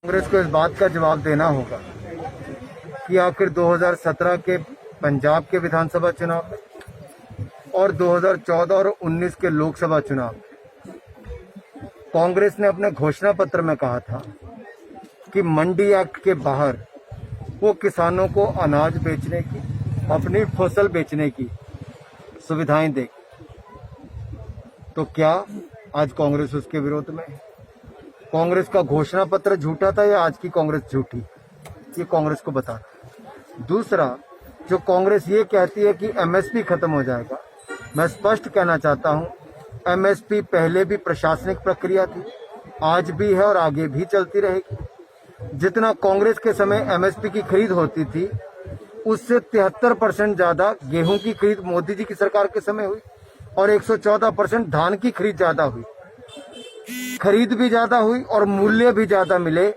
कांग्रेस को इस बात का जवाब देना होगा कि आखिर 2017 के पंजाब के विधानसभा चुनाव और 2014 और 19 के लोकसभा चुनाव कांग्रेस ने अपने घोषणा पत्र में कहा था कि मंडी एक्ट के बाहर वो किसानों को अनाज बेचने की, अपनी फसल बेचने की सुविधाएं देगी। तो क्या आज कांग्रेस उसके विरोध में है? कांग्रेस का घोषणा पत्र झूठा था या आज की कांग्रेस झूठी? ये कांग्रेस को बताना। दूसरा, जो कांग्रेस ये कहती है कि एमएसपी खत्म हो जाएगा, मैं स्पष्ट कहना चाहता हूं, एमएसपी पहले भी प्रशासनिक प्रक्रिया थी, आज भी है और आगे भी चलती रहेगी। जितना कांग्रेस के समय एमएसपी की खरीद होती थी, उससे 73% ज्यादा गेहूं की खरीद मोदी जी की सरकार के समय हुई और 114% धान की खरीद ज्यादा हुई। खरीद भी ज्यादा हुई और मूल्य भी ज्यादा मिले।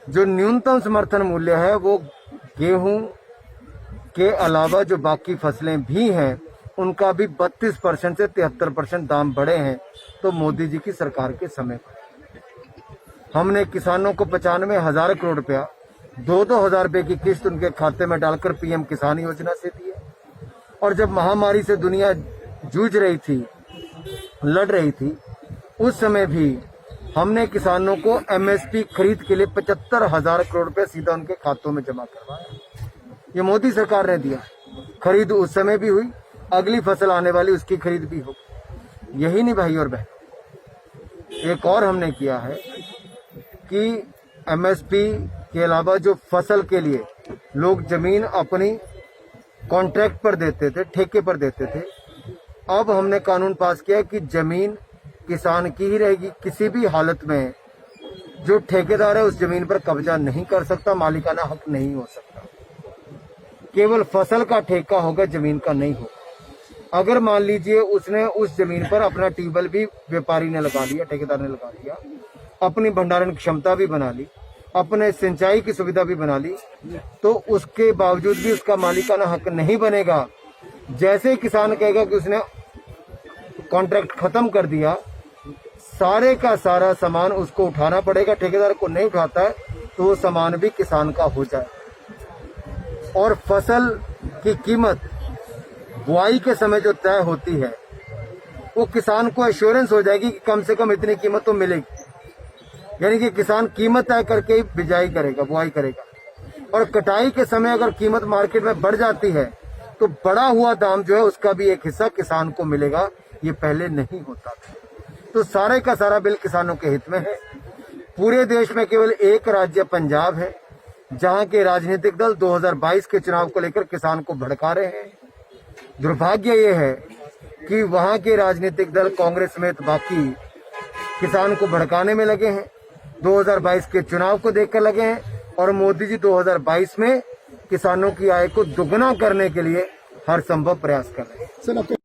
जो न्यूनतम समर्थन मूल्य है वो गेहूं के अलावा जो बाकी फसलें भी हैं उनका भी 32% से 73% दाम बढ़े हैं। तो मोदी जी की सरकार के समय हमने किसानों को 95,000 करोड़ रुपया 2-2 हजार रुपये की किस्त उनके खाते में डालकर पीएम किसान योजना से दी है। और जब महामारी से दुनिया जूझ रही थी, लड़ रही थी, उस समय भी हमने किसानों को एमएसपी खरीद के लिए 75,000 करोड़ रुपए सीधा उनके खातों में जमा करवाया। ये मोदी सरकार ने दिया। खरीद उस समय भी हुई, अगली फसल आने वाली उसकी खरीद भी हो। यही नहीं भाई और बहन, एक और हमने किया है कि एमएसपी के अलावा जो फसल के लिए लोग जमीन अपनी कॉन्ट्रैक्ट पर देते थे, ठेके पर देते थे, अब हमने कानून पास किया कि जमीन किसान की ही रहेगी। किसी भी हालत में जो ठेकेदार है उस जमीन पर कब्जा नहीं कर सकता, मालिकाना हक नहीं हो सकता। केवल फसल का ठेका होगा, जमीन का नहीं होगा। अगर मान लीजिए उसने उस जमीन पर अपना ट्यूबवेल भी व्यापारी ने लगा लिया, ठेकेदार ने लगा लिया, अपनी भंडारण क्षमता भी बना ली, अपने सिंचाई की सुविधा भी बना ली, तो उसके बावजूद भी उसका मालिकाना हक नहीं बनेगा। जैसे ही किसान कहेगा कि उसने कॉन्ट्रैक्ट खत्म कर दिया, सारे का सारा सामान उसको उठाना पड़ेगा। ठेकेदार को नहीं उठाता है तो वो सामान भी किसान का हो जाए। और फसल की कीमत बुआई के समय जो तय होती है वो किसान को एश्योरेंस हो जाएगी कि कम से कम इतनी कीमत तो मिलेगी। यानी कि किसान कीमत तय करके ही बिजाई करेगा, बुआई करेगा। और कटाई के समय अगर कीमत मार्केट में बढ़ जाती है तो बढ़ा हुआ दाम जो है उसका भी एक हिस्सा किसान को मिलेगा। ये पहले नहीं होता था। तो सारे का सारा बिल किसानों के हित में है। पूरे देश में केवल एक राज्य पंजाब है जहां के राजनीतिक दल 2022 के चुनाव को लेकर किसान को भड़का रहे हैं। दुर्भाग्य ये है कि वहां के राजनीतिक दल कांग्रेस समेत बाकी किसान को भड़काने में लगे हैं, 2022 के चुनाव को देखकर लगे हैं। और मोदी जी 2022 में किसानों की आय को दुगना करने के लिए हर संभव प्रयास कर रहे हैं।